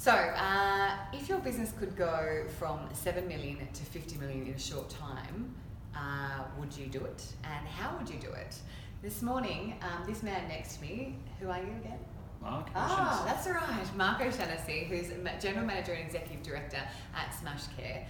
So, if your business could go from 7 million to 50 million in a short time, would you do it? And how would you do it? This morning, this man next to me, who are you again? Mark. Ah, that's right. Mark OShannessy, who's General Manager and Executive Director at SmashCare,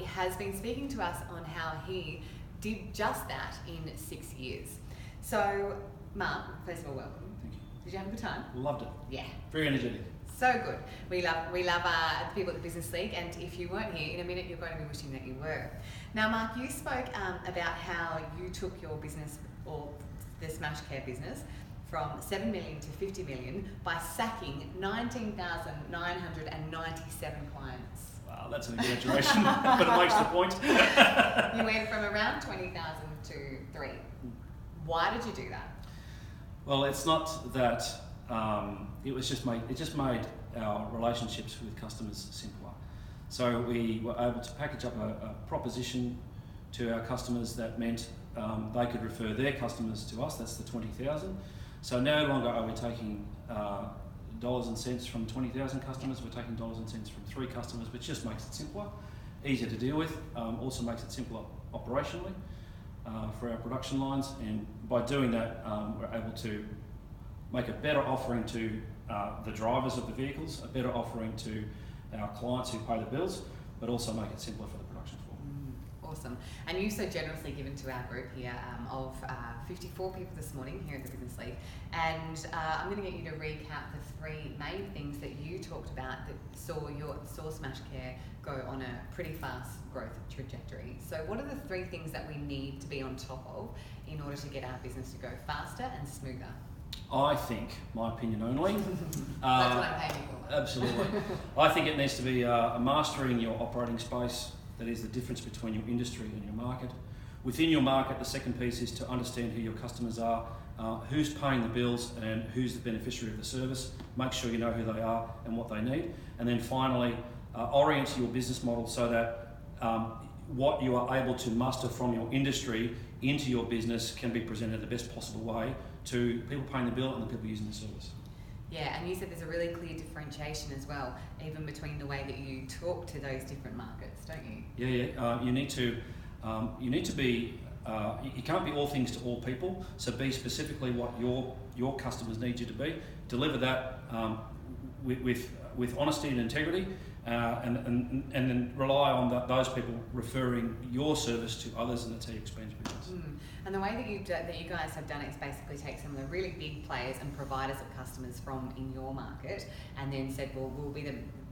has been speaking to us on how he did just that in 6 years. So, Mark, first of all, welcome. Thank you. Did you have a good time? Loved it. Yeah. Very energetic. So good. We love the people at the Business League, and if you weren't here, in a minute you're going to be wishing that you were. Now, Mark, you spoke about how you took your business, or the SmashCare business, from 7 million to 50 million by sacking 19,997 clients. Wow, that's an exaggeration, but it makes the point. You went from around 20,000 to 3. Why did you do that? Well, it's not that it just made our relationships with customers simpler. So we were able to package up a proposition to our customers that meant they could refer their customers to us. That's the 20,000. So no longer are we taking dollars and cents from 20,000 customers. We're taking dollars and cents from 3 customers, which just makes it simpler, easier to deal with. Also makes it simpler operationally for our production lines. And by doing that, we're able to make a better offering to the drivers of the vehicles, a better offering to our clients who pay the bills, but also make it simpler for the production floor. Awesome. And you so generously given to our group here of 54 people this morning here at the Business League. And I'm going to get you to recap the 3 main things that you talked about that saw SmashCare go on a pretty fast growth trajectory. So what are the 3 things that we need to be on top of in order to get our business to go faster and smoother? I think, my opinion only. That's what I'm paying for. Absolutely. I think it needs to be mastering your operating space. That is the difference between your industry and your market. Within your market, the second piece is to understand who your customers are, who's paying the bills and who's the beneficiary of the service. Make sure you know who they are and what they need. And then finally, orient your business model so that what you are able to muster from your industry into your business can be presented the best possible way to people paying the bill and the people using the service. Yeah, and you said there's a really clear differentiation as well, even between the way that you talk to those different markets, don't you? Yeah. You need to be. You can't be all things to all people. So be specifically what your customers need you to be. Deliver that with honesty and integrity, and then rely on those people referring your service to others, and that's how you expand your business. And the way that you guys have done it is basically take some of the really big players and providers of customers from in your market, and then said, well,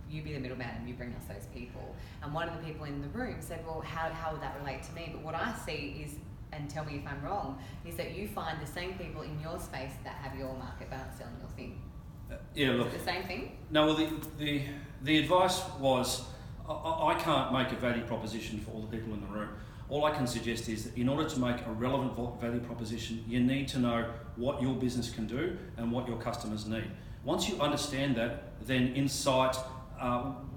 you be the middleman and you bring us those people. And one of the people in the room said, well, how would that relate to me? But what I see is, and tell me if I'm wrong, is that you find the same people in your space that have your market but aren't selling your thing. Yeah, look. Is it the same thing? No, well, the advice was, I can't make a value proposition for all the people in the room. All I can suggest is that in order to make a relevant value proposition, you need to know what your business can do and what your customers need. Once you understand that, then insight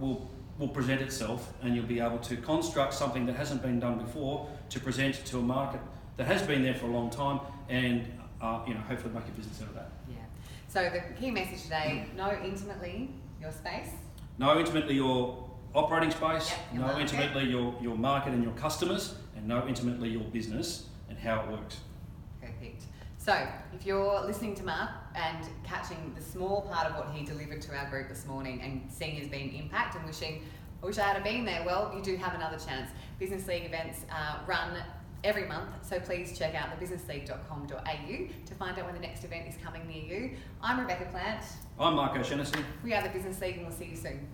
will present itself, and you'll be able to construct something that hasn't been done before to present to a market that has been there for a long time, and hopefully make a business out of that. Yeah. So the key message today: know intimately your space. Know intimately your operating space, Yep, know intimately your market and your customers, and know intimately your business and how it works. Perfect. So, if you're listening to Mark and catching the small part of what he delivered to our group this morning and seeing his been impact and wishing, I wish I had been there, well, you do have another chance. Business League events run every month, so please check out thebusinessleague.com.au to find out when the next event is coming near you. I'm Rebecca Plant. I'm Mark OShannessy. We are the Business League, and we'll see you soon.